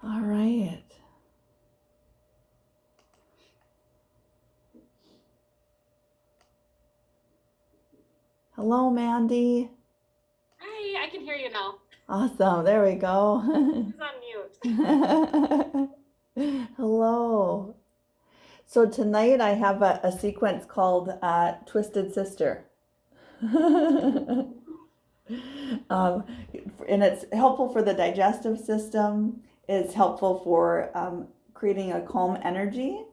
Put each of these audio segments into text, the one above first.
All right. Hello, Mandy. Hi, I can hear you now. Awesome. There we go. It's on mute. Hello. So tonight I have a sequence called Twisted Sister. um, and it's helpful for the digestive system. It's helpful for creating a calm energy.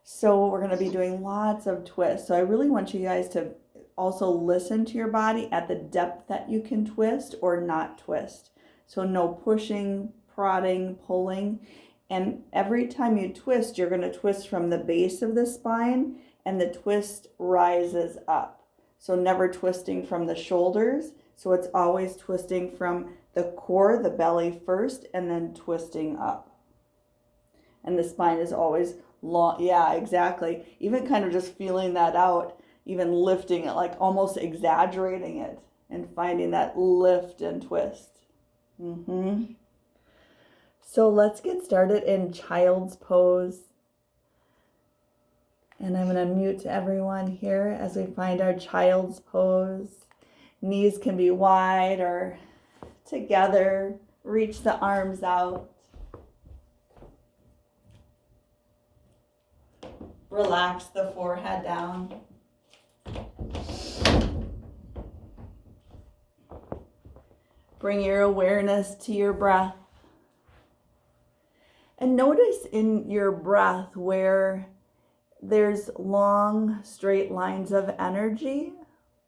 So we're going to be doing lots of twists. So I really want you guys to also listen to your body at the depth that you can twist or not twist. So no pushing, prodding, pulling. And every time you twist, you're going to twist from the base of the spine and the twist rises up. So never twisting from the shoulders. So it's always twisting from the core, the belly first, and then twisting up. And the spine is always long. Yeah, exactly. Even kind of just feeling that out, even lifting it, like almost exaggerating it and finding that lift and twist. So let's get started in child's pose. And I'm going to mute everyone here as we find our child's pose. Knees can be wide or together. Reach the arms out. Relax the forehead down. Bring your awareness to your breath. And notice in your breath where there's long, straight lines of energy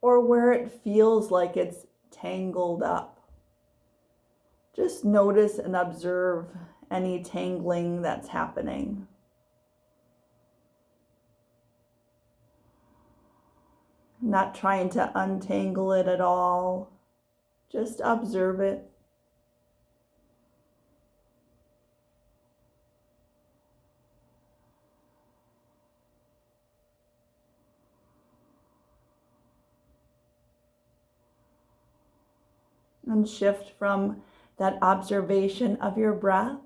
or where it feels like it's tangled up. Just notice and observe any tangling that's happening. Not trying to untangle it at all. Just observe it. And shift from that observation of your breath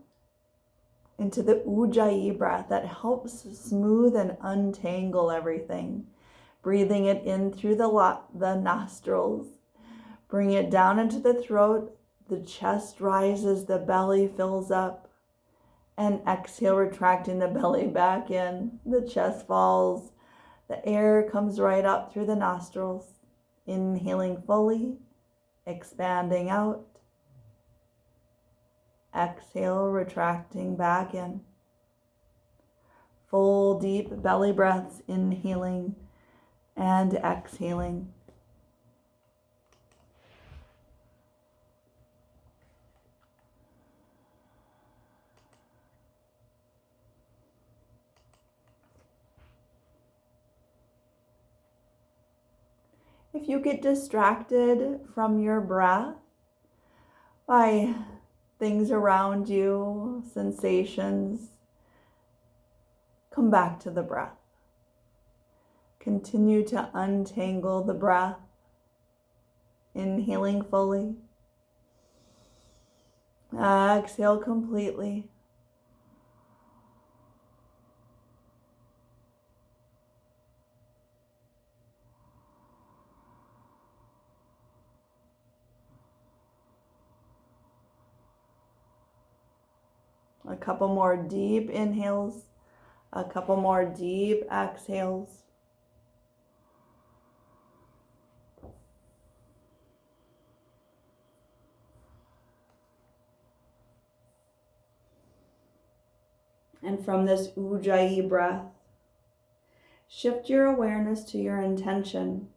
into the Ujjayi breath that helps smooth and untangle everything. Breathing it in through the nostrils. Bring it down into the throat. The chest rises, the belly fills up. And exhale, retracting the belly back in. The chest falls. The air comes right up through the nostrils. Inhaling fully. Expanding out. Exhale, retracting back in. Full deep belly breaths, inhaling and exhaling. If you get distracted from your breath by things around you, sensations, come back to the breath. Continue to untangle the breath, inhaling fully. Exhale completely. A couple more deep inhales, a couple more deep exhales. And from this Ujjayi breath, shift your awareness to your intention.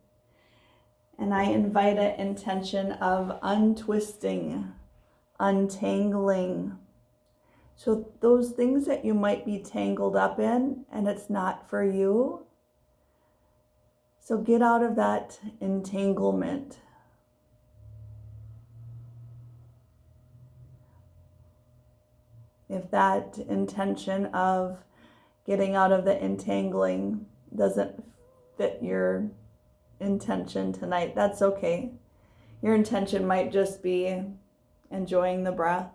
And I invite an intention of untwisting, untangling. So those things that you might be tangled up in and it's not for you. So get out of that entanglement. If that intention of getting out of the entangling doesn't fit your intention tonight, that's okay. Your intention might just be enjoying the breath.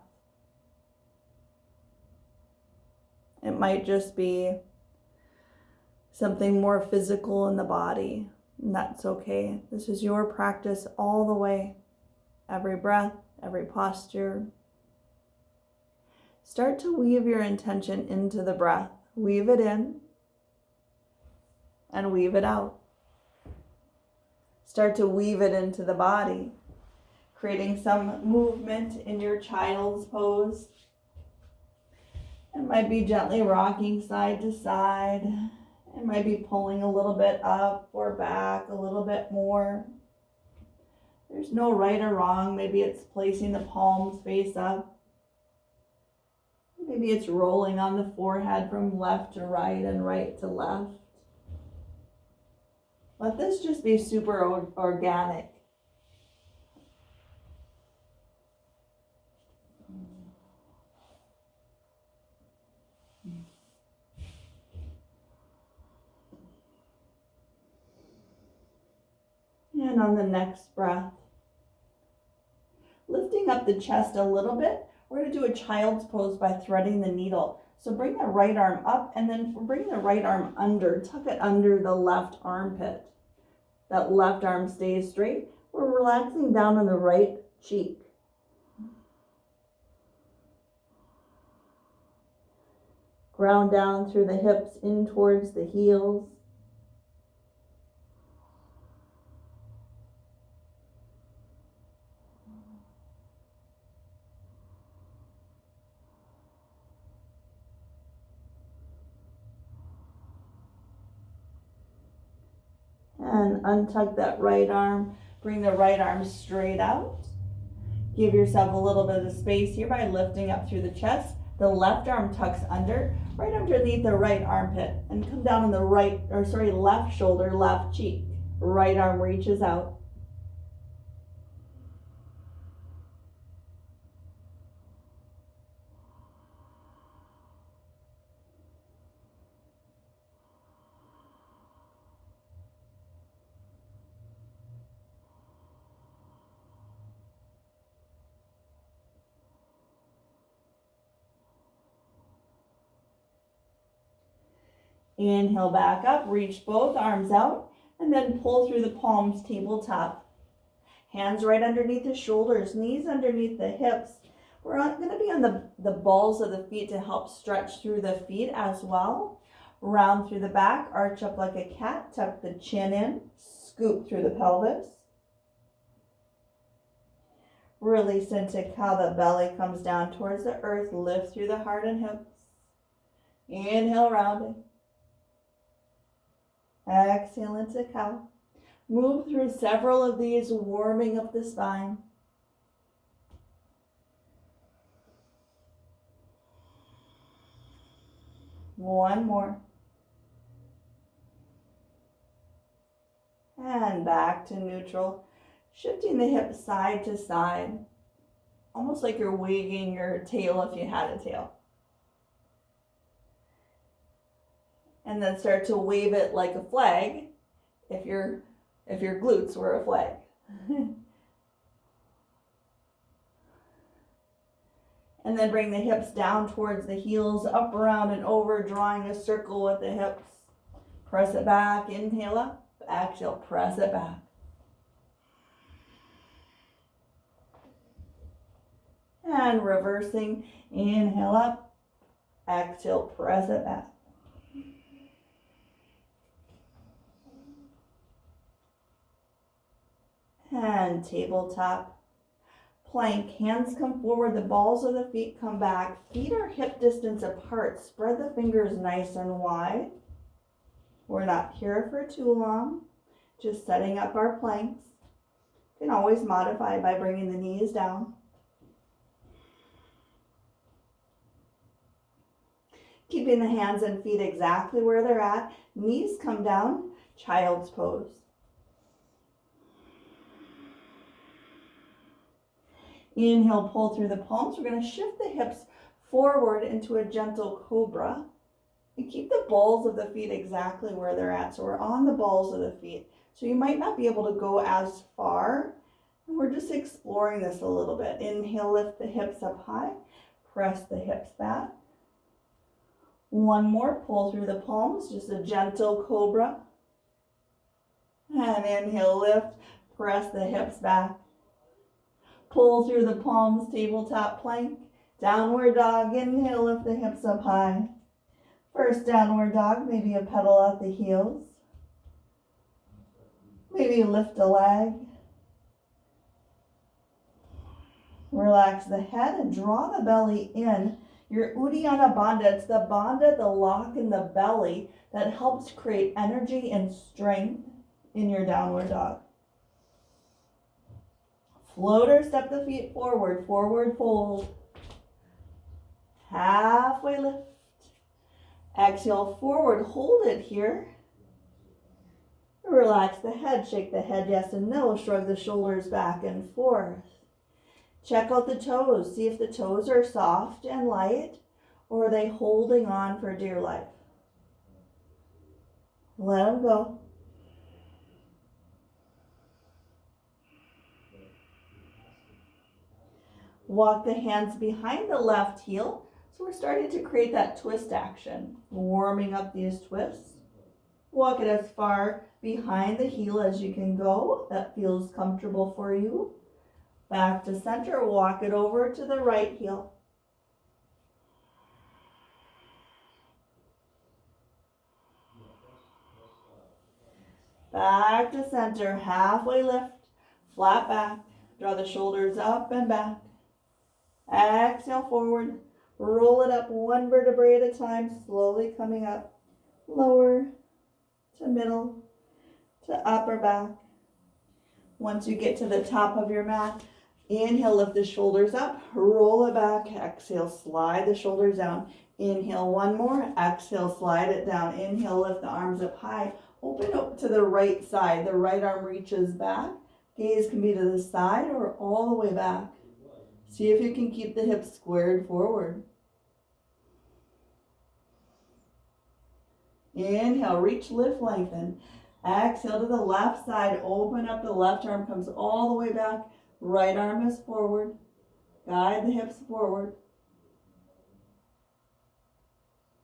It might just be something more physical in the body, and that's okay. This is your practice all the way. Every breath, every posture. Start to weave your intention into the breath. Weave it in and weave it out. Start to weave it into the body, creating some movement in your child's pose. It might be gently rocking side to side. It might be pulling a little bit up or back a little bit more. There's no right or wrong. Maybe it's placing the palms face up. Maybe it's rolling on the forehead from left to right and right to left. Let this just be super organic. And on the next breath, lifting up the chest a little bit, we're going to do a child's pose by threading the needle. So bring the right arm up and then bring the right arm under. Tuck it under the left armpit. That left arm stays straight. We're relaxing down on the right cheek. Ground down through the hips in towards the heels. And untuck that right arm. Bring the right arm straight out. Give yourself a little bit of space here by lifting up through the chest. The left arm tucks under, right underneath the right armpit, and come down on the left shoulder, left cheek. Right arm reaches out. Inhale back up, reach both arms out, and then pull through the palms, tabletop. Hands right underneath the shoulders, knees underneath the hips. We're going to be on the balls of the feet to help stretch through the feet as well. Round through the back, arch up like a cat, tuck the chin in, scoop through the pelvis. Release into how the belly comes down towards the earth, lift through the heart and hips. Inhale, rounding. Exhale into cow. Move through several of these, warming up the spine. One more. And back to neutral. Shifting the hips side to side. Almost like you're wagging your tail if you had a tail. And then start to wave it like a flag if your glutes were a flag. And then bring the hips down towards the heels, up, around, and over, drawing a circle with the hips. Press it back, inhale up, exhale, press it back. And reversing, inhale up, exhale, press it back. And tabletop. Plank, hands come forward, the balls of the feet come back. Feet are hip distance apart. Spread the fingers nice and wide. We're not here for too long. Just setting up our planks. You can always modify by bringing the knees down. Keeping the hands and feet exactly where they're at. Knees come down, child's pose. Inhale, pull through the palms. We're going to shift the hips forward into a gentle cobra. And keep the balls of the feet exactly where they're at. So we're on the balls of the feet. So you might not be able to go as far. And we're just exploring this a little bit. Inhale, lift the hips up high. Press the hips back. One more, pull through the palms, just a gentle cobra. And inhale, lift, press the hips back. Pull through the palms, tabletop plank. Downward dog, inhale, lift the hips up high. First downward dog, maybe a pedal at the heels. Maybe lift a leg. Relax the head and draw the belly in. Your Uddiyana Bandha, it's the bandha, the lock in the belly that helps create energy and strength in your downward dog. Floater, step the feet forward, forward fold. Halfway lift. Exhale, forward, hold it here. Relax the head, shake the head yes and no, shrug the shoulders back and forth. Check out the toes, see if the toes are soft and light or are they holding on for dear life. Let them go. Walk the hands behind the left heel. So we're starting to create that twist action, warming up these twists. Walk it as far behind the heel as you can go. That feels comfortable for you. Back to center, walk it over to the right heel. Back to center, halfway lift, flat back. Draw the shoulders up and back. Exhale forward, roll it up one vertebrae at a time, slowly coming up. Lower to middle to upper back. Once you get to the top of your mat, inhale, lift the shoulders up, roll it back. Exhale, slide the shoulders down. Inhale, one more. Exhale, slide it down. Inhale, lift the arms up high. Open up to the right side. The right arm reaches back. Gaze can be to the side or all the way back. See if you can keep the hips squared forward. Inhale, reach, lift, lengthen. Exhale to the left side, open up, the left arm comes all the way back. Right arm is forward. Guide the hips forward.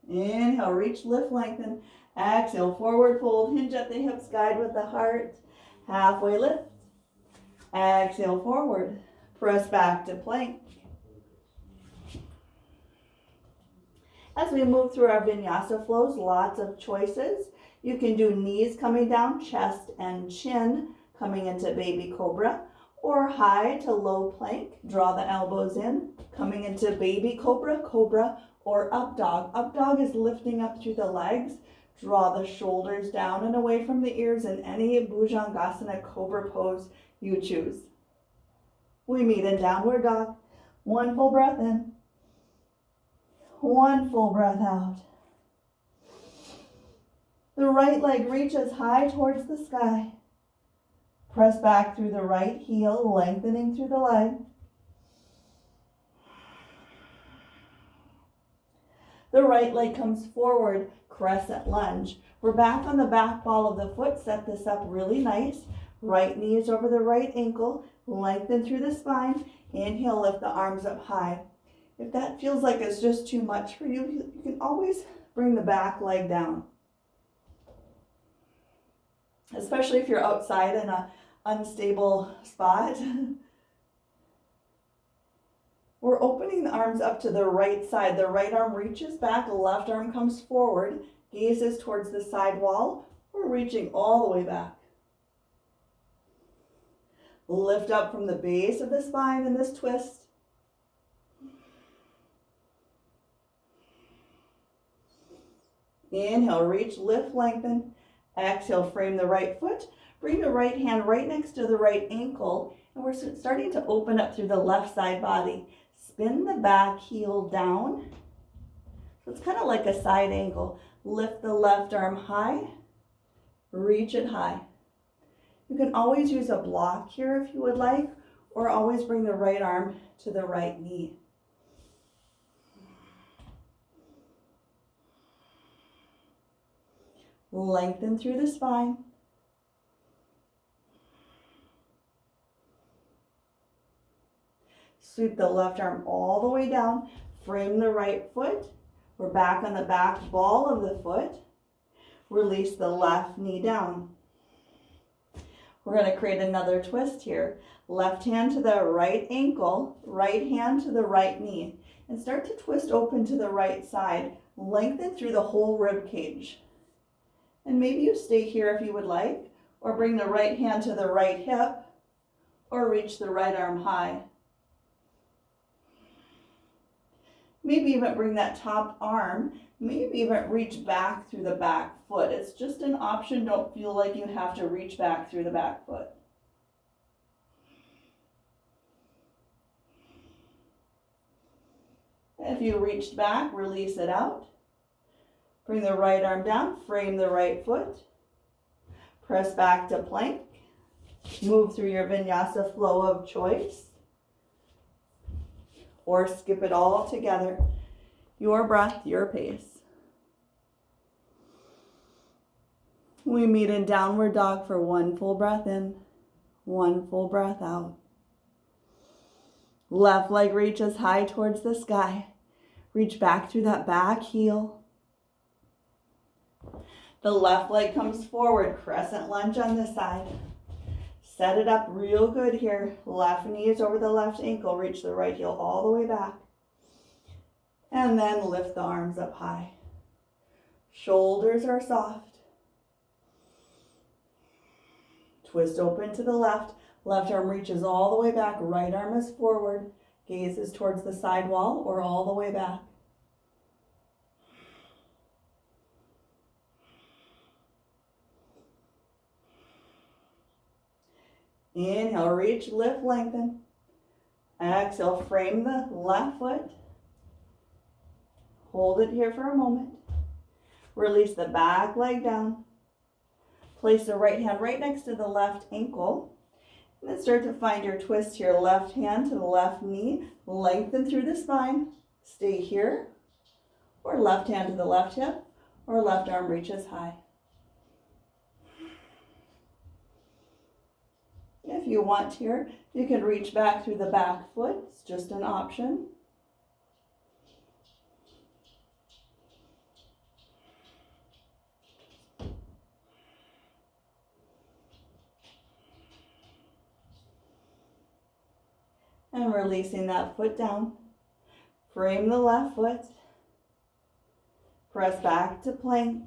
Inhale, reach, lift, lengthen. Exhale, forward fold, hinge at the hips, guide with the heart. Halfway lift. Exhale, forward. Press back to plank. As we move through our vinyasa flows, lots of choices. You can do knees coming down, chest and chin coming into baby cobra, or high to low plank. Draw the elbows in, coming into baby cobra, cobra, or up dog. Up dog is lifting up through the legs. Draw the shoulders down and away from the ears in any Bhujangasana cobra pose you choose. We meet in downward dog. One full breath in. One full breath out. The right leg reaches high towards the sky. Press back through the right heel, lengthening through the leg. The right leg comes forward, crescent lunge. We're back on the back ball of the foot. Set this up really nice. Right knee is over the right ankle. Lengthen through the spine. Inhale, lift the arms up high. If that feels like it's just too much for you, you can always bring the back leg down. Especially if you're outside in an unstable spot. We're opening the arms up to the right side. The right arm reaches back, the left arm comes forward, gazes towards the side wall. We're reaching all the way back. Lift up from the base of the spine in this twist. Inhale, reach, lift, lengthen. Exhale, frame the right foot. Bring the right hand right next to the right ankle. And we're starting to open up through the left side body. Spin the back heel down. So it's kind of like a side angle. Lift the left arm high. Reach it high. You can always use a block here if you would like, or always bring the right arm to the right knee. Lengthen through the spine. Sweep the left arm all the way down. Frame the right foot. We're back on the back ball of the foot. Release the left knee down. We're going to create another twist here. Left hand to the right ankle, right hand to the right knee. And start to twist open to the right side. Lengthen through the whole rib cage. And maybe you stay here if you would like, or bring the right hand to the right hip, or reach the right arm high. Maybe even bring that top arm, maybe even reach back through the back foot. It's just an option. Don't feel like you have to reach back through the back foot. If you reached back, release it out. Bring the right arm down, frame the right foot. Press back to plank. Move through your vinyasa flow of choice. Or skip it all together. Your breath, your pace. We meet in downward dog for one full breath in, one full breath out. Left leg reaches high towards the sky. Reach back through that back heel. The left leg comes forward, crescent lunge on this side. Set it up real good here. Left knee is over the left ankle. Reach the right heel all the way back. And then lift the arms up high. Shoulders are soft. Twist open to the left. Left arm reaches all the way back. Right arm is forward. Gaze is towards the side wall or all the way back. Inhale, reach, lift, lengthen. Exhale, frame the left foot. Hold it here for a moment. Release the back leg down. Place the right hand right next to the left ankle. And then start to find your twist here. Left hand to the left knee. Lengthen through the spine. Stay here. Or left hand to the left hip. Or left arm reaches high. If you want here, you can reach back through the back foot. It's just an option. And releasing that foot down. Frame the left foot. Press back to plank.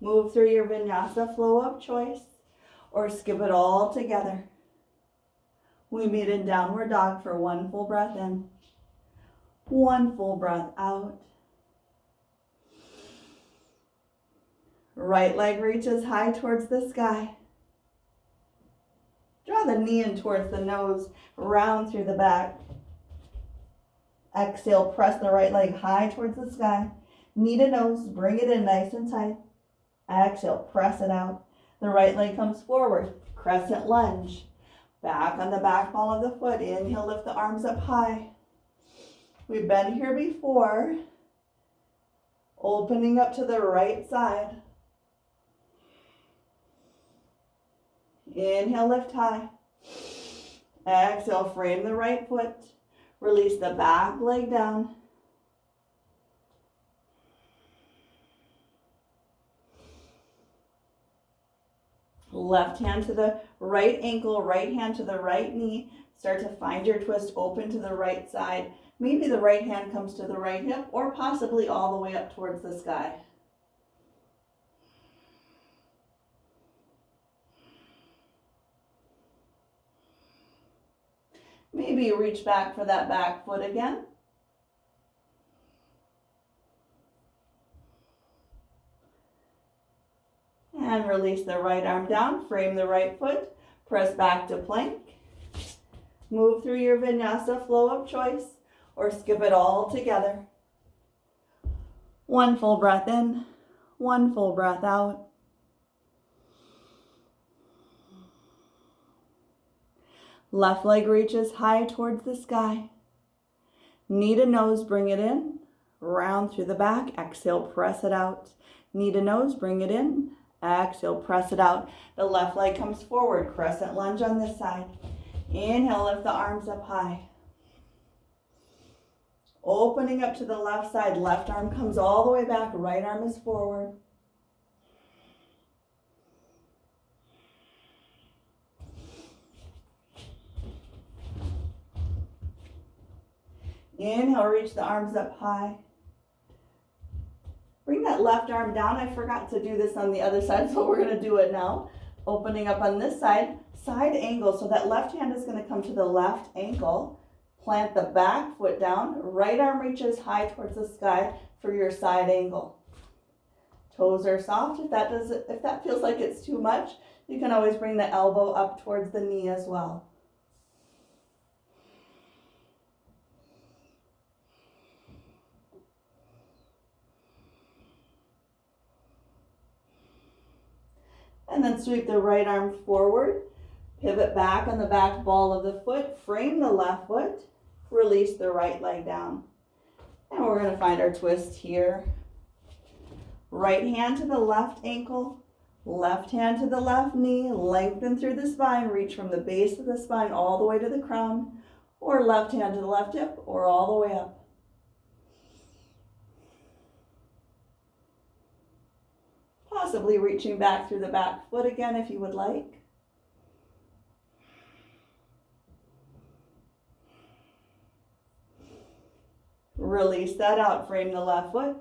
Move through your vinyasa flow of choice. Or skip it all together. We meet in downward dog for one full breath in, one full breath out. Right leg reaches high towards the sky. Draw the knee in towards the nose, round through the back. Exhale, press the right leg high towards the sky. Knee to nose, bring it in nice and tight. Exhale, press it out. The right leg comes forward, crescent lunge. Back on the back ball of the foot. Inhale, lift the arms up high. We've been here before. Opening up to the right side. Inhale, lift high. Exhale, frame the right foot. Release the back leg down. Left hand to the right ankle, right hand to the right knee. Start to find your twist open to the right side. Maybe the right hand comes to the right hip or possibly all the way up towards the sky. Maybe reach back for that back foot again. And release the right arm down, frame the right foot, press back to plank. Move through your vinyasa flow of choice or skip it all together. One full breath in, one full breath out. Left leg reaches high towards the sky. Knee to nose, bring it in. Round through the back, exhale, press it out. Knee to nose, bring it in. Exhale, press it out. The left leg comes forward, crescent lunge on this side. Inhale, lift the arms up high. Opening up to the left side, left arm comes all the way back, right arm is forward. Inhale, reach the arms up high. Bring that left arm down. I forgot to do this on the other side, so we're going to do it now. Opening up on this side, side angle. So that left hand is going to come to the left ankle. Plant the back foot down. Right arm reaches high towards the sky for your side angle. Toes are soft. If that feels like it's too much, you can always bring the elbow up towards the knee as well. And then sweep the right arm forward, pivot back on the back ball of the foot, frame the left foot, release the right leg down. And we're going to find our twist here. Right hand to the left ankle, left hand to the left knee, lengthen through the spine, reach from the base of the spine all the way to the crown, or left hand to the left hip, or all the way up. Possibly reaching back through the back foot again if you would like. Release that out, frame the left foot,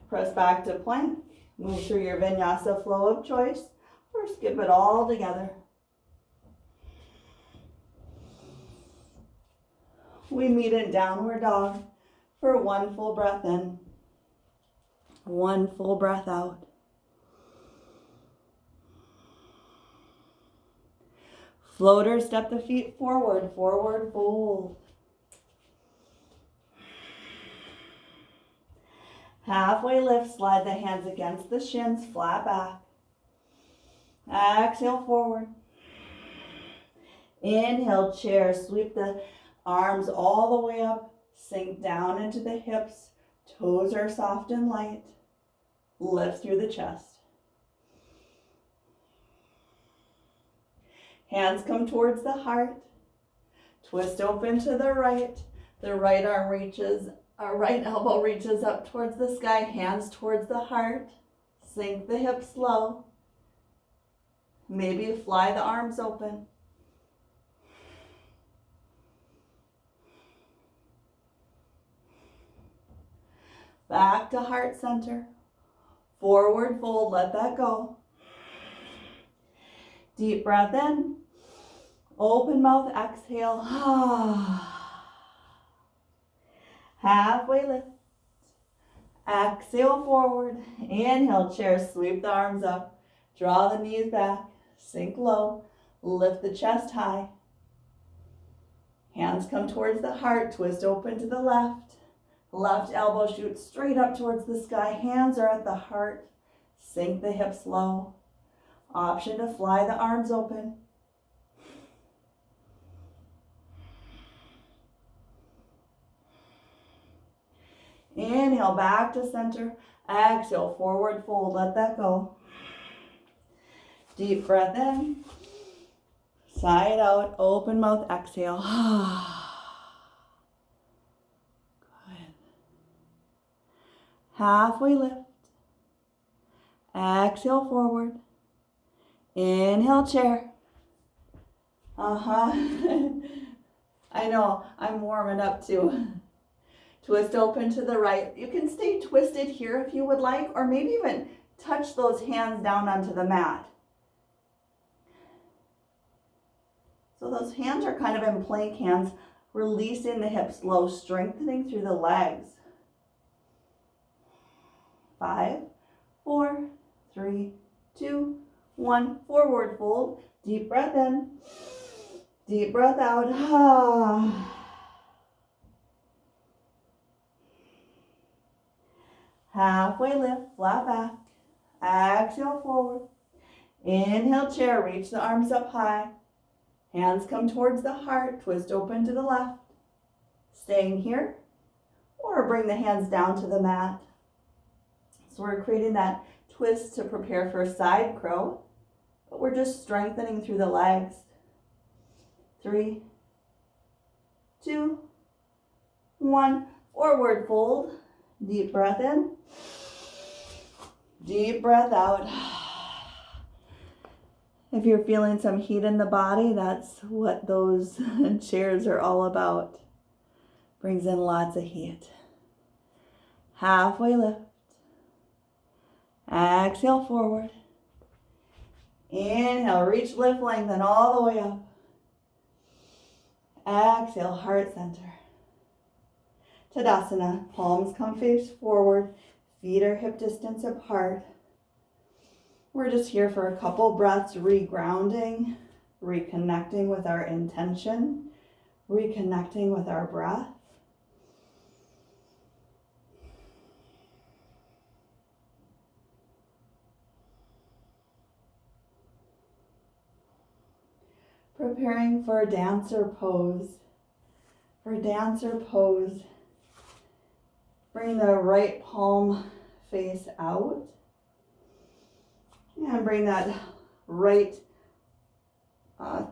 press back to plank, move through your vinyasa flow of choice, or skip it all together. We meet in downward dog for one full breath in, one full breath out. Floater, step the feet forward, forward fold. Halfway lift, slide the hands against the shins, flat back. Exhale, forward. Inhale, chair, sweep the arms all the way up, sink down into the hips, toes are soft and light. Lift through the chest. Hands come towards the heart. Twist open to the right. The right arm reaches, our right elbow reaches up towards the sky. Hands towards the heart. Sink the hips low. Maybe fly the arms open. Back to heart center. Forward fold, let that go. Deep breath in. Open mouth, exhale. Halfway lift. Exhale forward. Inhale, chair, sweep the arms up. Draw the knees back. Sink low. Lift the chest high. Hands come towards the heart. Twist open to the left. Left elbow shoots straight up towards the sky. Hands are at the heart. Sink the hips low. Option to fly the arms open. Inhale, back to center. Exhale, forward fold. Let that go. Deep breath in. Side out. Open mouth. Exhale. Good. Halfway lift. Exhale, forward. Inhale, chair. I know, I'm warming up too. Twist open to the right. You can stay twisted here if you would like, or maybe even touch those hands down onto the mat. So those hands are kind of in plank hands, releasing the hips low, strengthening through the legs. 5, 4, 3, 2, 1. Forward fold. Deep breath in. Deep breath out. Halfway lift, flat back. Exhale forward. Inhale, chair, reach the arms up high. Hands come towards the heart, twist open to the left. Staying here, or bring the hands down to the mat. So we're creating that twist to prepare for side crow, but we're just strengthening through the legs. 3, 2, 1. Forward fold. Deep breath in. Deep breath out. If you're feeling some heat in the body, that's what those chairs are all about. Brings in lots of heat. Halfway lift. Exhale forward. Inhale, reach, lift, lengthen all the way up. Exhale, heart center. Tadasana, palms come face forward, feet are hip distance apart. We're just here for a couple breaths, regrounding, reconnecting with our intention, reconnecting with our breath. Preparing for dancer pose. For dancer pose, bring the right palm face out. And bring that right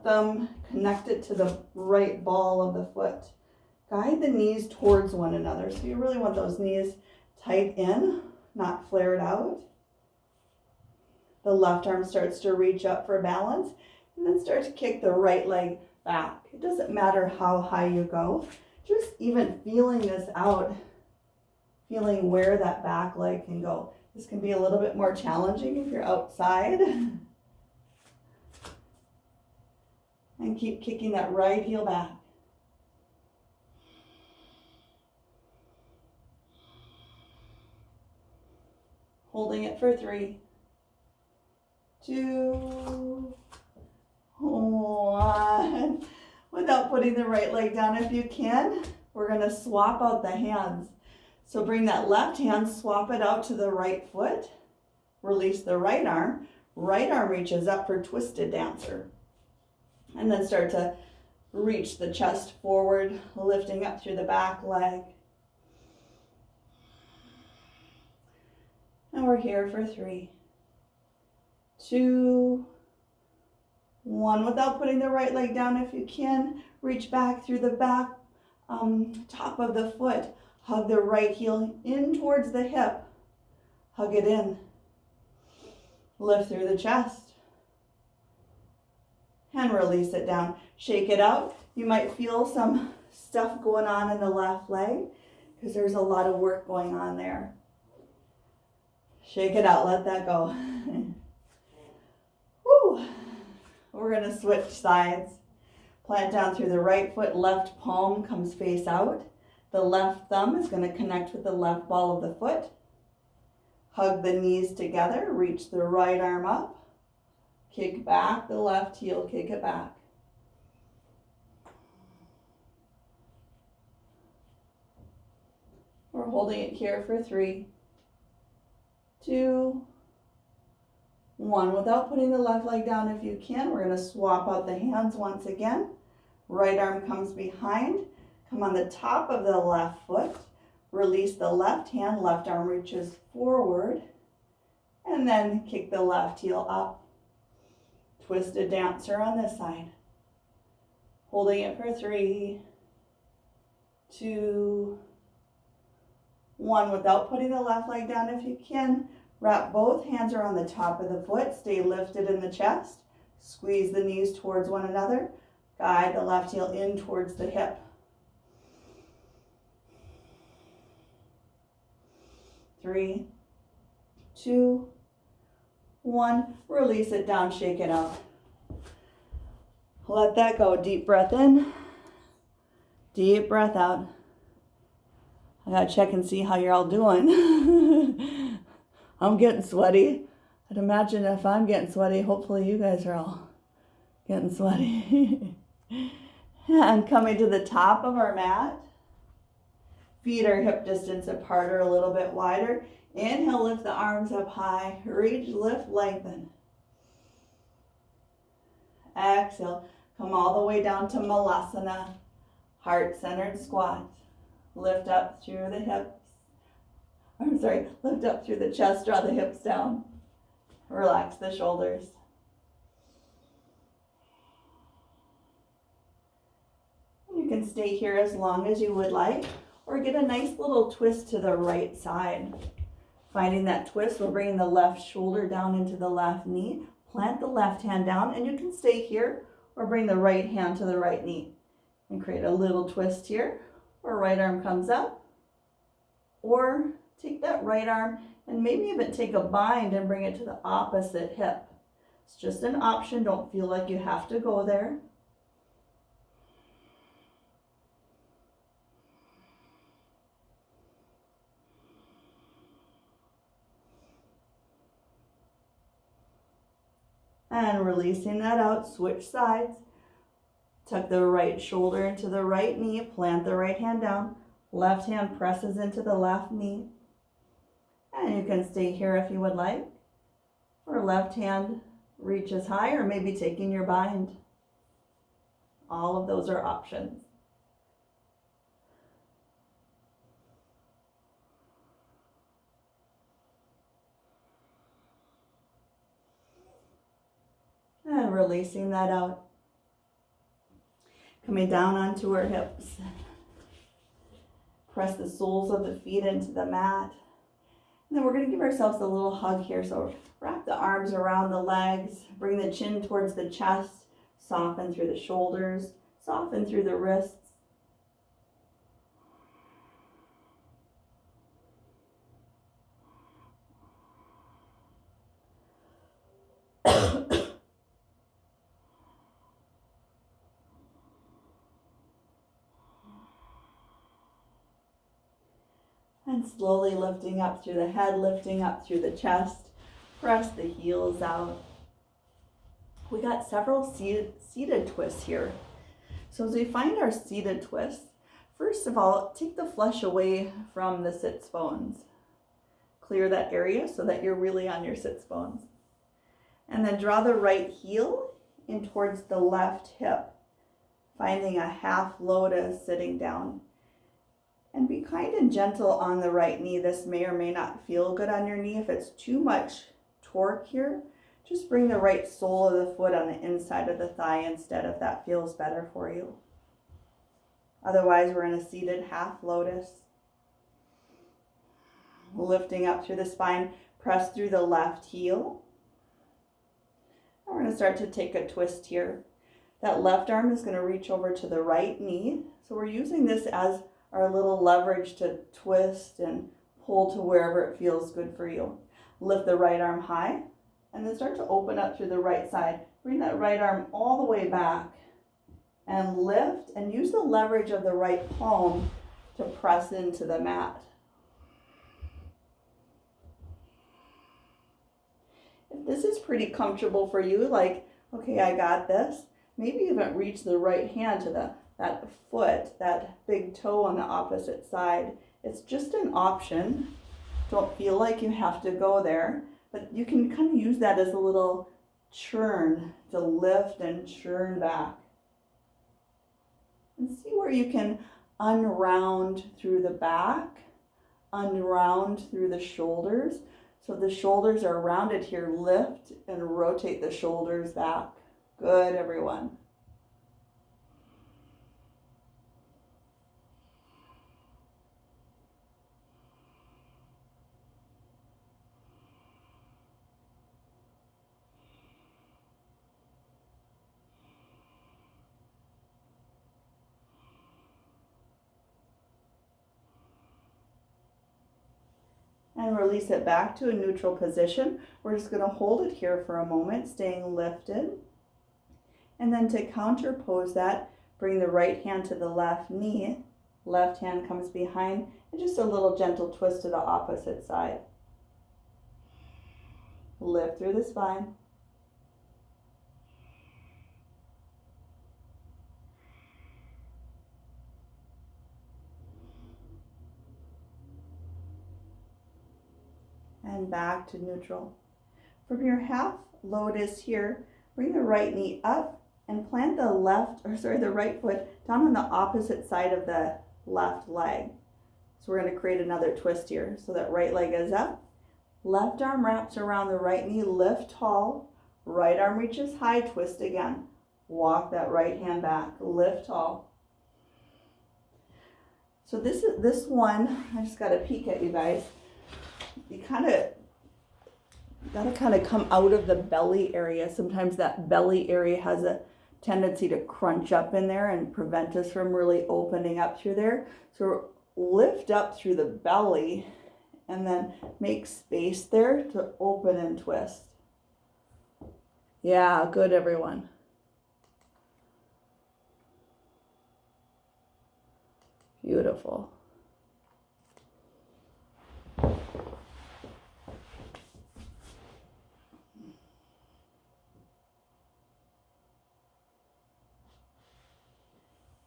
thumb connected to the right ball of the foot. Guide the knees towards one another. So you really want those knees tight in, not flared out. The left arm starts to reach up for balance. And then start to kick the right leg back. It doesn't matter how high you go. Just even feeling this out, feeling where that back leg can go. This can be a little bit more challenging if you're outside. And keep kicking that right heel back. Holding it for 3, 2, 1. Without putting the right leg down if you can, we're going to swap out the hands. So bring that left hand, swap it out to the right foot. Release the right arm. Right arm reaches up for twisted dancer. And then start to reach the chest forward, lifting up through the back leg. And we're here for 3, 2, 1. Without putting the right leg down if you can, reach back through the back top of the foot. Hug the right heel in towards the hip. Hug it in. Lift through the chest. And release it down. Shake it out. You might feel some stuff going on in the left leg because there's a lot of work going on there. Shake it out. Let that go. Woo. We're going to switch sides. Plant down through the right foot. Left palm comes face out. The left thumb is going to connect with the left ball of the foot. Hug the knees together. Reach the right arm up. Kick back the left heel. Kick it back. We're holding it here for 3, 2, 1. Without putting the left leg down if you can, we're going to swap out the hands once again. Right arm comes behind. Come on the top of the left foot. Release the left hand. Left arm reaches forward. And then kick the left heel up. Twisted dancer on this side. Holding it for 3, 2, 1. Without putting the left leg down if you can. Wrap both hands around the top of the foot. Stay lifted in the chest. Squeeze the knees towards one another. Guide the left heel in towards the hip. 3, 2, 1. Release it down, shake it out. Let that go. Deep breath in. Deep breath out. I gotta check and see how you're all doing. I'm getting sweaty. I'd imagine if I'm getting sweaty, hopefully you guys are all getting sweaty. And coming to the top of our mat. Feet are hip distance apart or a little bit wider. Inhale, lift the arms up high. Reach, lift, lengthen. Exhale, come all the way down to Malasana. Heart-centered squat. Lift up through the hips. Lift up through the chest, draw the hips down. Relax the shoulders. You can stay here as long as you would like, or get a nice little twist to the right side. Finding that twist, we're bringing the left shoulder down into the left knee. Plant the left hand down, and you can stay here or bring the right hand to the right knee and create a little twist here, or right arm comes up, or take that right arm and maybe even take a bind and bring it to the opposite hip. It's just an option. Don't feel like you have to go there. And releasing that out, switch sides. Tuck the right shoulder into the right knee, plant the right hand down. Left hand presses into the left knee. And you can stay here if you would like. Or left hand reaches high, or maybe taking your bind. All of those are options. And releasing that out. Coming down onto our hips. Press the soles of the feet into the mat. And then we're going to give ourselves a little hug here. So wrap the arms around the legs. Bring the chin towards the chest. Soften through the shoulders. Soften through the wrists. And slowly lifting up through the head, lifting up through the chest. Press the heels out. We got several seated twists here. So as we find our seated twists, first of all, take the flesh away from the sits bones. Clear that area so that you're really on your sits bones. And then draw the right heel in towards the left hip, finding a half lotus sitting down. And be kind and gentle on the right knee. This may or may not feel good on your knee. If it's too much torque here, just bring the right sole of the foot on the inside of the thigh instead if that feels better for you. Otherwise, we're in a seated half lotus. Lifting up through the spine, press through the left heel. And we're going to start to take a twist here. That left arm is going to reach over to the right knee. So we're using this as our little leverage to twist and pull to wherever it feels good for you. Lift the right arm high and then start to open up through the right side. Bring that right arm all the way back and lift, and use the leverage of the right palm to press into the mat. If this is pretty comfortable for you, like, okay, I got this, maybe even reach the right hand to that foot, that big toe on the opposite side. It's just an option. Don't feel like you have to go there, but you can kind of use that as a little churn to lift and churn back. And see where you can unround through the back, unround through the shoulders. So the shoulders are rounded here. Lift and rotate the shoulders back. Good, everyone. And release it back to a neutral position. We're just going to hold it here for a moment, staying lifted. And then to counterpose that, bring the right hand to the left knee. Left hand comes behind, and just a little gentle twist to the opposite side. Lift through the spine. And back to neutral. From your half lotus here, bring the right knee up and plant the right foot down on the opposite side of the left leg. So we're going to create another twist here. So that right leg is up. Left arm wraps around the right knee, lift tall. Right arm reaches high, twist again. Walk that right hand back, lift tall. So this one, I just got a peek at you guys. You gotta kind of come out of the belly area. Sometimes that belly area has a tendency to crunch up in there and prevent us from really opening up through there. So lift up through the belly and then make space there to open and twist. Yeah, good, everyone. Beautiful.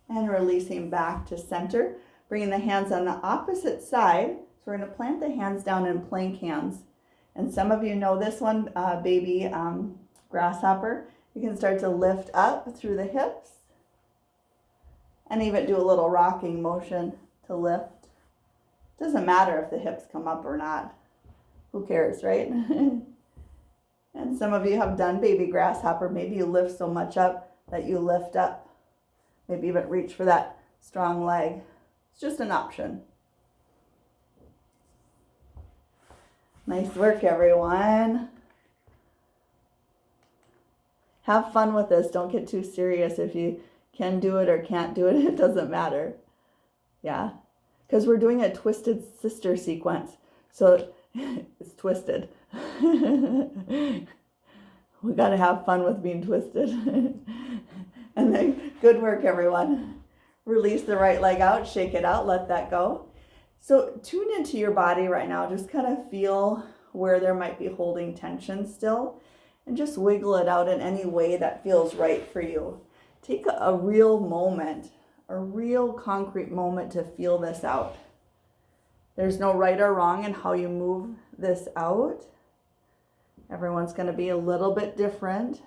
And releasing back to center, bringing the hands on the opposite side. So we're going to plant the hands down in plank hands. And some of you know this one, baby grasshopper. You can start to lift up through the hips and even do a little rocking motion to lift. Doesn't matter if the hips come up or not. Who cares, right? And some of you have done baby grasshopper. Maybe you lift so much up that you lift up. Maybe even reach for that strong leg. It's just an option. Nice work, everyone. Have fun with this. Don't get too serious. If you can do it or can't do it, it doesn't matter. Yeah, because we're doing a twisted sister sequence. So it's twisted. We got to have fun with being twisted. And then good work, everyone. Release the right leg out, shake it out, let that go. So tune into your body right now. Just kind of feel where there might be holding tension still and just wiggle it out in any way that feels right for you. Take a real moment, a real concrete moment to feel this out. There's no right or wrong in how you move this out. Everyone's going to be a little bit different.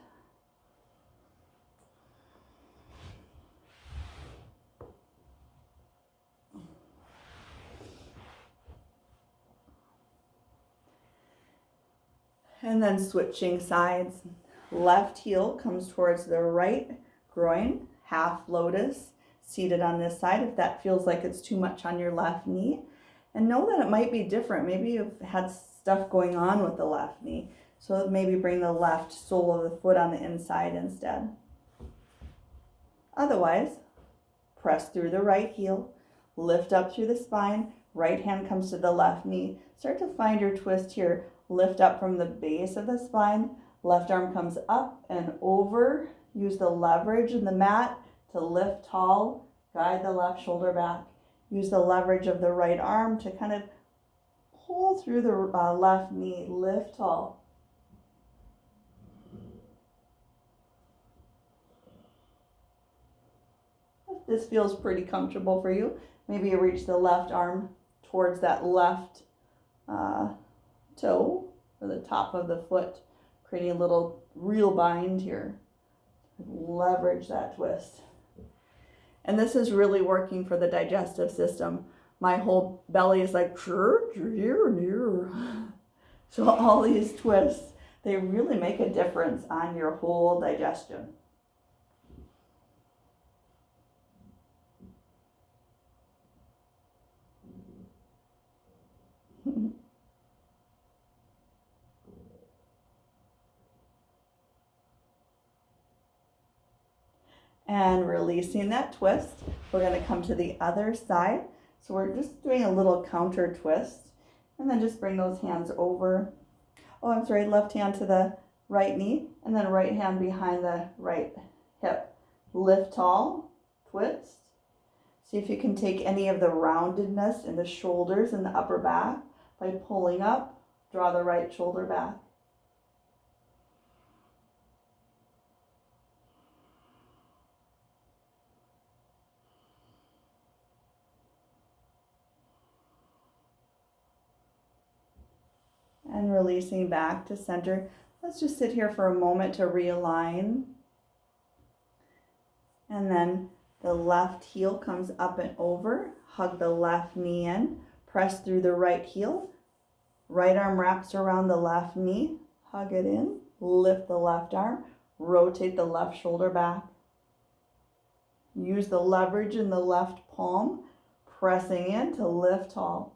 And then switching sides. Left heel comes towards the right groin, half lotus, seated on this side if that feels like it's too much on your left knee. And know that it might be different. Maybe you've had stuff going on with the left knee. So maybe bring the left sole of the foot on the inside instead. Otherwise, press through the right heel, lift up through the spine, right hand comes to the left knee. Start to find your twist here. Lift up from the base of the spine, left arm comes up and over. Use the leverage in the mat to lift tall, guide the left shoulder back. Use the leverage of the right arm to kind of pull through the left knee, lift tall. If this feels pretty comfortable for you, maybe you reach the left arm towards that left toe or the top of the foot, creating a little real bind here. Leverage that twist. And this is really working for the digestive system. My whole belly is like, so all these twists, they really make a difference on your whole digestion. And releasing that twist, we're going to come to the other side. So we're just doing a little counter twist. And then just bring those hands over. Oh, I'm sorry, left hand to the right knee. And then right hand behind the right hip. Lift tall, twist. See if you can take any of the roundedness in the shoulders and the upper back by pulling up. Draw the right shoulder back. And releasing back to center. Let's just sit here for a moment to realign. And then the left heel comes up and over. Hug the left knee in. Press through the right heel. Right arm wraps around the left knee. Hug it in. Lift the left arm. Rotate the left shoulder back. Use the leverage in the left palm. pressing in to lift tall.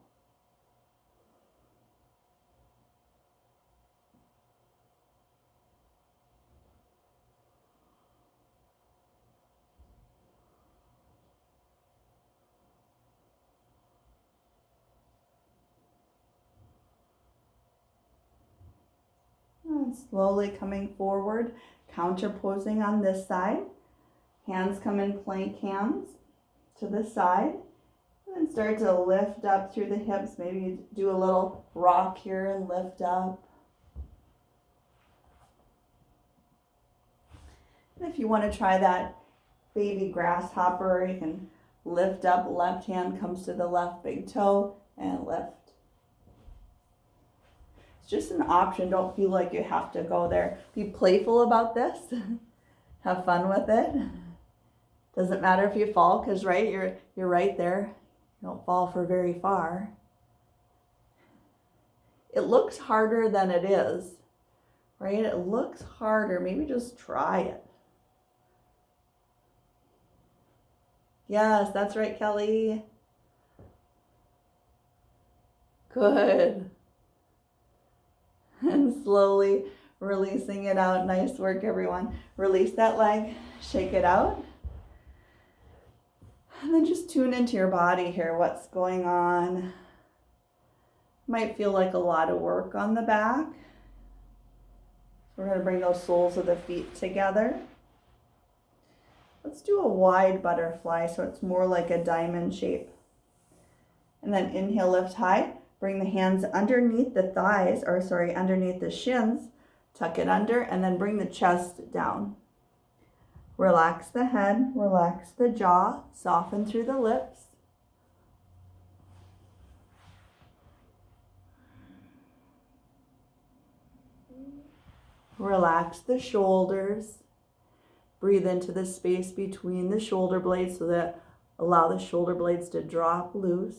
And slowly coming forward, counterposing on this side. Hands come in plank hands to the side. And then start to lift up through the hips. Maybe you do a little rock here and lift up. And if you want to try that baby grasshopper, you can lift up, left hand comes to the left big toe and lift. It's just an option. Don't feel like you have to go there. Be playful about this. Have fun with it. Doesn't matter if you fall, because you're right there. You don't fall for very far. It looks harder than it is, right? It looks harder. Maybe just try it. Yes, that's right, Kelly. Good. And slowly releasing it out. Nice work, everyone. Release that leg, shake it out. And then just tune into your body here. What's going on? Might feel like a lot of work on the back. So we're going to bring those soles of the feet together. Let's do a wide butterfly so it's more like a diamond shape. And then inhale, lift high. Bring the hands underneath the thighs, underneath the shins. Tuck it under and then bring the chest down. Relax the head, relax the jaw, soften through the lips. Relax the shoulders. Breathe into the space between the shoulder blades so that allow the shoulder blades to drop loose.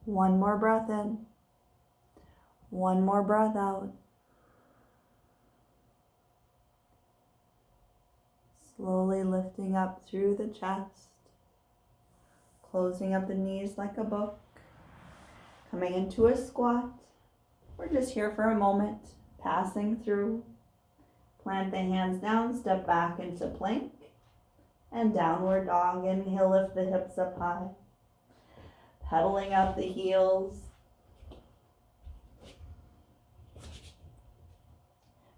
One more breath in. One more breath out. Slowly lifting up through the chest. Closing up the knees like a book. Coming into a squat. We're just here for a moment. Passing through. Plant the hands down. Step back into plank. And downward dog. Inhale, lift the hips up high. Pedaling out the heels.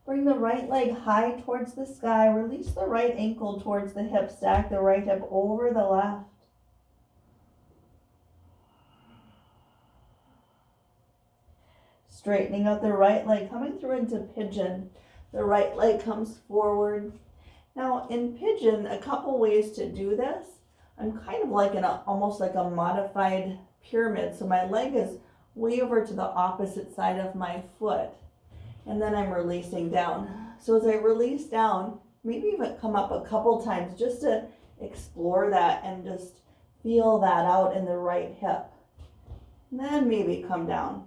Bring the right leg high towards the sky. Release the right ankle towards the hip. Stack the right hip over the left. Straightening out the right leg, coming through into pigeon. The right leg comes forward. Now in pigeon, a couple ways to do this. I'm kind of like almost like a modified pyramid. So my leg is way over to the opposite side of my foot. And then I'm releasing down. So as I release down, maybe even come up a couple times just to explore that and just feel that out in the right hip. And then maybe come down.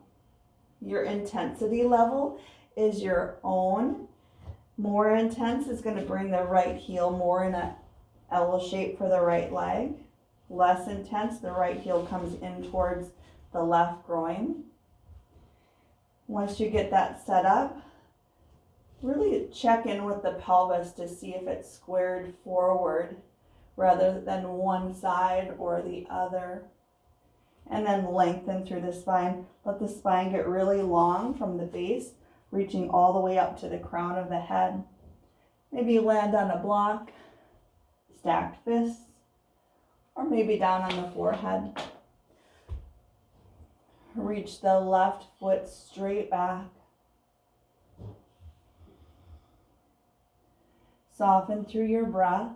Your intensity level is your own. More intense is going to bring the right heel more in a L shape for the right leg. Less intense, the right heel comes in towards the left groin. Once you get that set up, really check in with the pelvis to see if it's squared forward rather than one side or the other. And then lengthen through the spine. Let the spine get really long from the base, reaching all the way up to the crown of the head. Maybe you land on a block, stacked fists, or maybe down on the forehead. Reach the left foot straight back. Soften through your breath.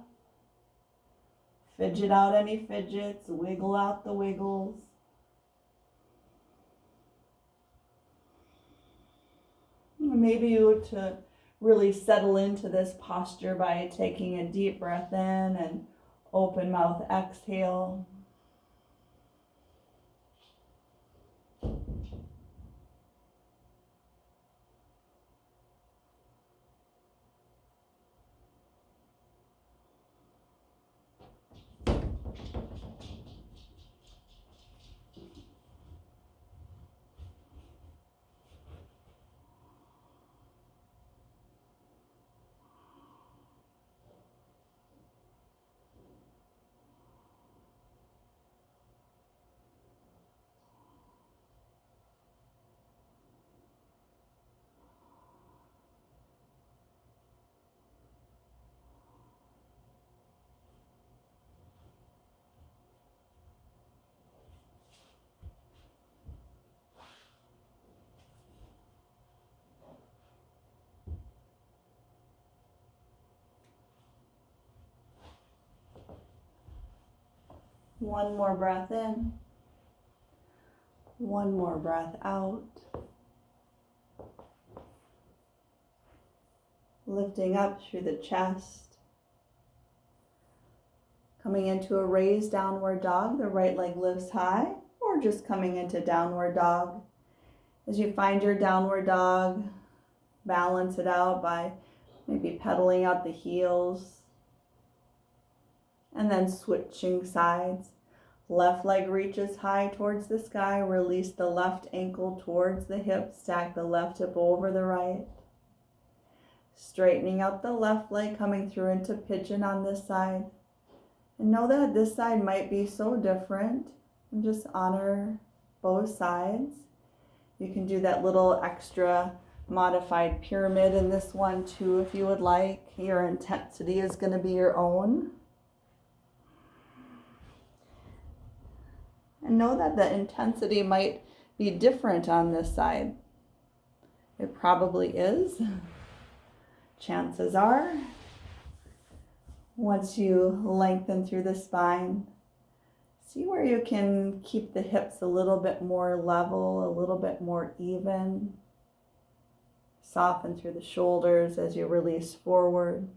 Fidget out any fidgets, wiggle out the wiggles. Maybe you to really settle into this posture by taking a deep breath in and open mouth exhale. One more breath in. One more breath out. Lifting up through the chest. Coming into a raised downward dog. The right leg lifts high, or just coming into downward dog. As you find your downward dog, balance it out by maybe pedaling out the heels. And then switching sides. Left leg reaches high towards the sky. Release the left ankle towards the hip. Stack the left hip over the right. Straightening out the left leg, coming through into pigeon on this side. And know that this side might be so different. And just honor both sides. You can do that little extra modified pyramid in this one too if you would like. Your intensity is going to be your own. And know that the intensity might be different on this side. It probably is. Chances are, once you lengthen through the spine, see where you can keep the hips a little bit more level, a little bit more even. Soften through the shoulders as you release forward.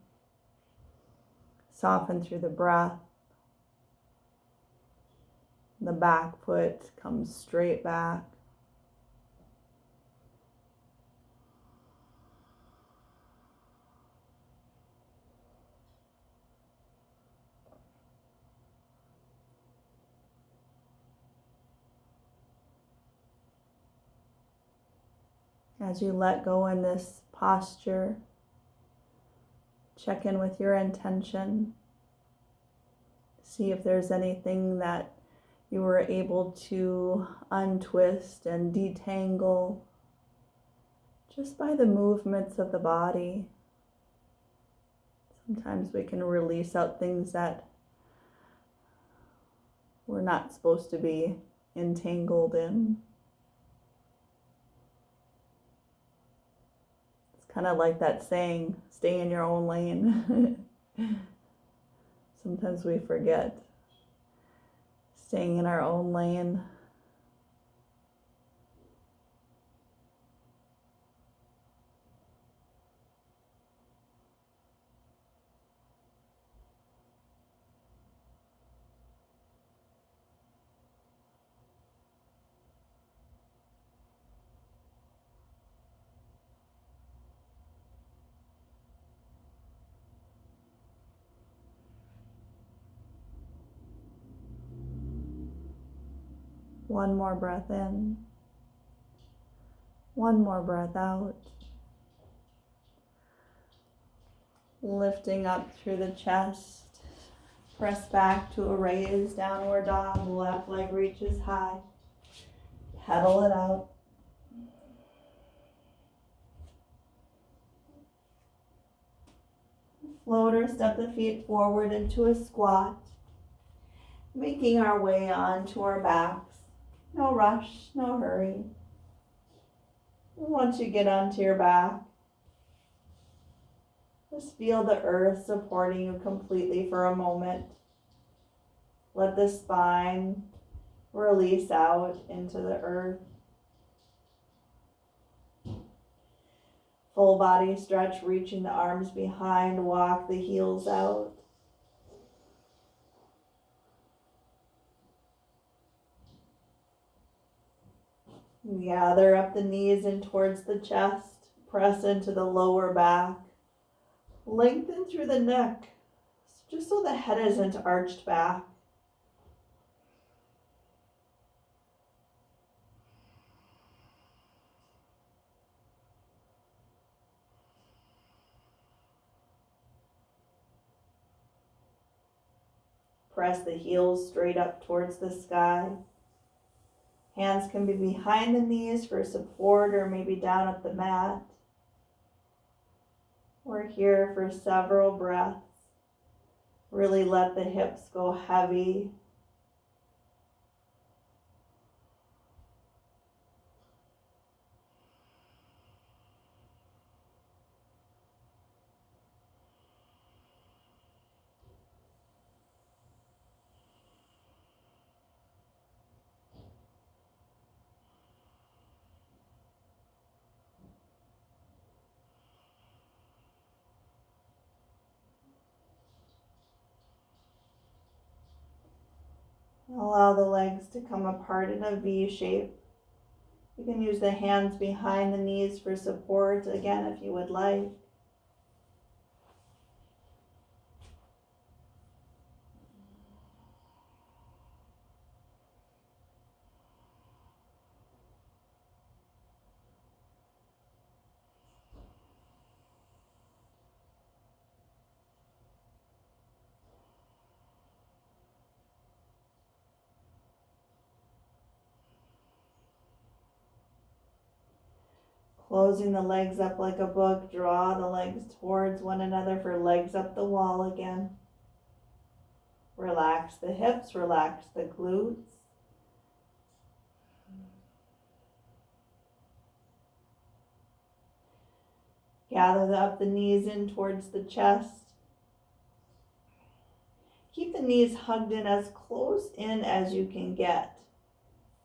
Soften through the breath. The back foot comes straight back. As you let go in this posture, check in with your intention. See if there's anything that you were able to untwist and detangle just by the movements of the body. Sometimes we can release out things that we're not supposed to be entangled in. It's kind of like that saying, stay in your own lane. Sometimes we forget. Staying in our own lane. One more breath in. One more breath out. Lifting up through the chest. Press back to a raised downward dog. Left leg reaches high. Pedal it out. Floater, step the feet forward into a squat. Making our way onto our backs. No rush, no hurry. Once you get onto your back, Just feel the earth supporting you completely for a moment. Let the spine release out into the earth. Full body stretch, reaching the arms behind, walk the heels out. Gather up the knees in towards the chest, press into the lower back. Lengthen through the neck, just so the head isn't arched back. Press the heels straight up towards the sky. Hands can be behind the knees for support or maybe down at the mat. We're here for several breaths. Really let the hips go heavy. Allow the legs to come apart in a V shape. You can use the hands behind the knees for support again if you would like. Closing the legs up like a book, draw the legs towards one another for legs up the wall again. Relax the hips, relax the glutes. Gather up the knees in towards the chest. Keep the knees hugged in as close in as you can get.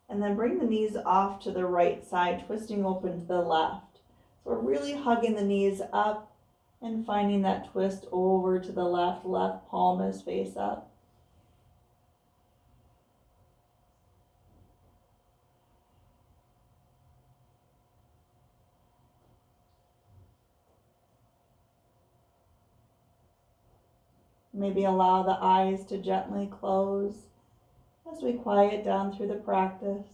And then bring the knees off to the right side, twisting open to the left. So we're really hugging the knees up and finding that twist over to the left. Left palm is face up. Maybe allow the eyes to gently close as we quiet down through the practice.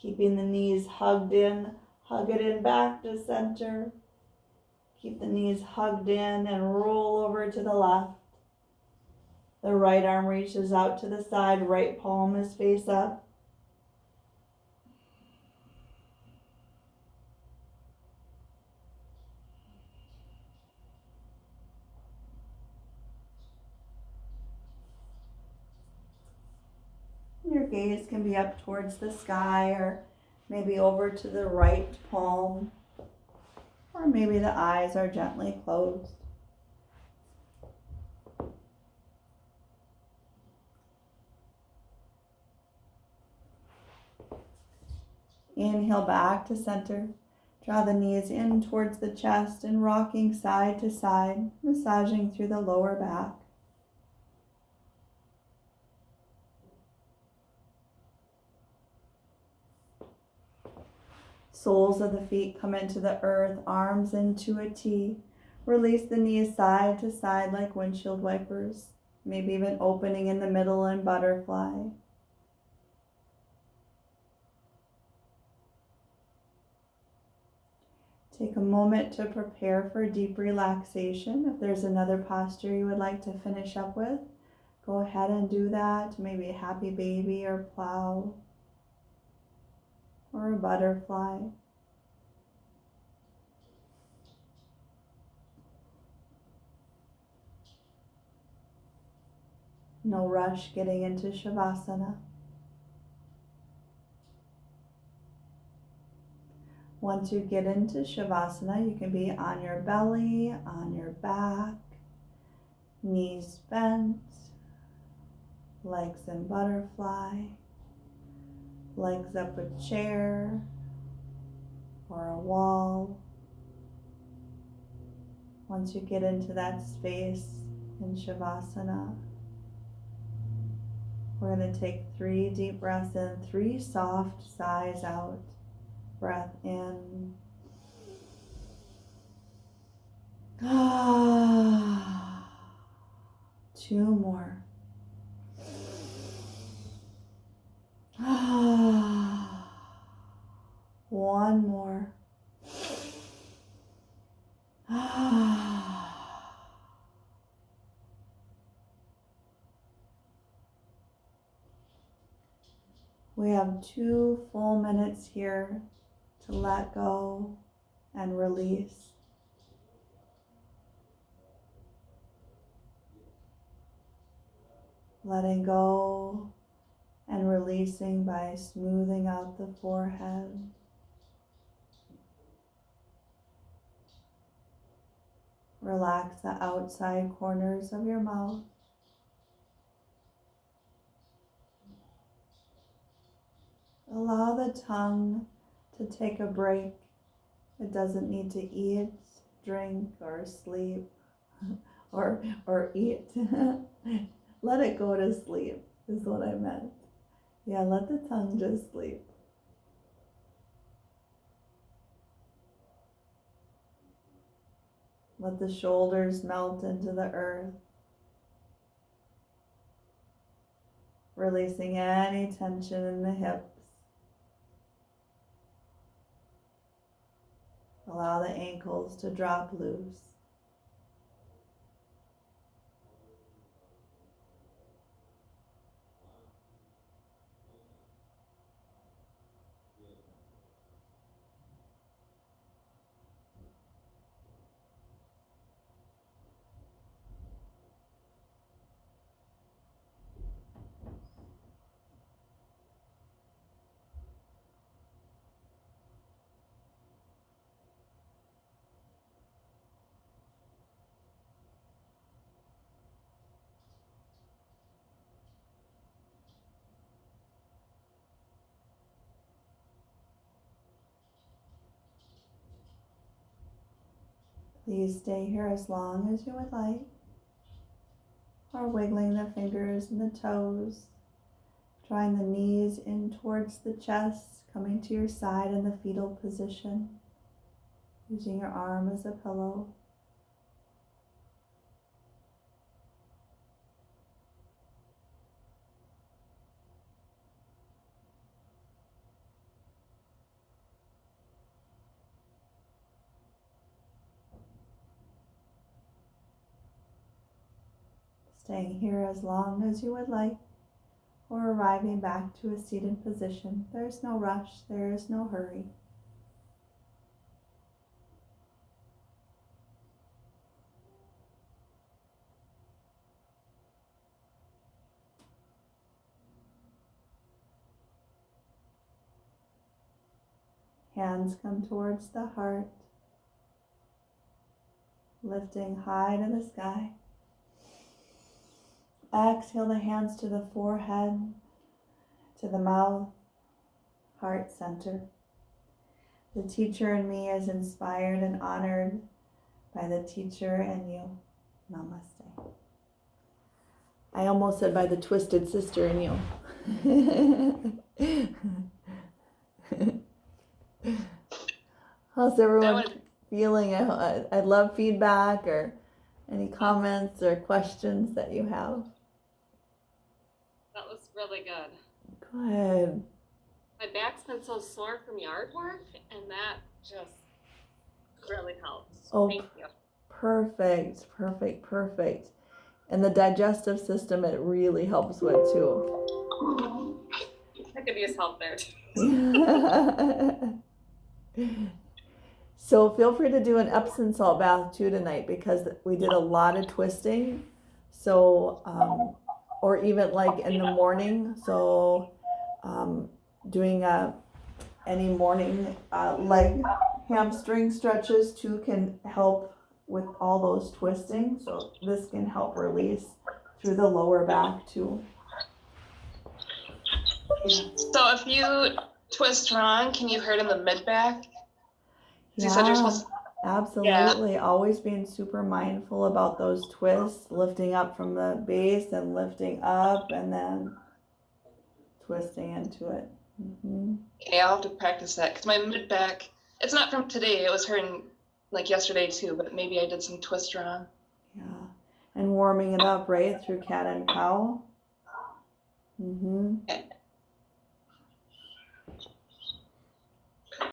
Keeping the knees hugged in, hug it in back to center. Keep the knees hugged in and roll over to the left. The right arm reaches out to the side, right palm is face up. Your gaze can be up towards the sky or maybe over to the right palm, or maybe the eyes are gently closed. Inhale back to center. Draw the knees in towards the chest and rocking side to side, massaging through the lower back. Soles of the feet come into the earth, arms into a T. Release the knees side to side like windshield wipers, maybe even opening in the middle and butterfly. Take a moment to prepare for deep relaxation. If there's another posture you would like to finish up with, go ahead and do that. Maybe a happy baby or plow or a butterfly. No rush getting into Shavasana. Once you get into Shavasana, you can be on your belly, on your back, knees bent, legs in butterfly, legs up a chair or a wall. Once you get into that space in Shavasana, we're going to take 3 deep breaths in, 3 soft sighs out. Breath in. 2 more. 1 more. We have 2 full minutes here to let go and release. Letting go and releasing by smoothing out the forehead. Relax the outside corners of your mouth. Allow the tongue to take a break. It doesn't need to eat, drink, or sleep, or eat. Let it go to sleep is what I meant. Yeah, let the tongue just sleep. Let the shoulders melt into the earth, releasing any tension in the hips. Allow the ankles to drop loose. Please stay here as long as you would like, or wiggling the fingers and the toes, drawing the knees in towards the chest, coming to your side in the fetal position, using your arm as a pillow. Staying here as long as you would like, or arriving back to a seated position. There is no rush, there is no hurry. Hands come towards the heart, lifting high to the sky. Exhale the hands to the forehead, to the mouth, heart center. The teacher in me is inspired and honored by the teacher in you. Namaste. I almost said by the twisted sister in you. How's everyone feeling? I'd love feedback or any comments or questions that you have. That was really good. Good. My back's been so sore from yard work, and that just really helps. Oh, Thank you. Perfect. And the digestive system, it really helps with too. I could use help there too. So feel free to do an Epsom salt bath too tonight, because we did a lot of twisting. So, or even like in the morning. So, doing a any morning leg hamstring stretches too can help with all those twisting. So this can help release through the lower back too. So if you twist wrong, can you hurt in the mid back? You said you're Yeah, supposed absolutely. Always being super mindful about those twists, lifting up from the base and lifting up and then twisting into it. Okay, I'll have to practice that because my mid back, it's not from today. It was hurting like yesterday too, but maybe I did some twist wrong. Yeah, and warming it up right through cat and cow. And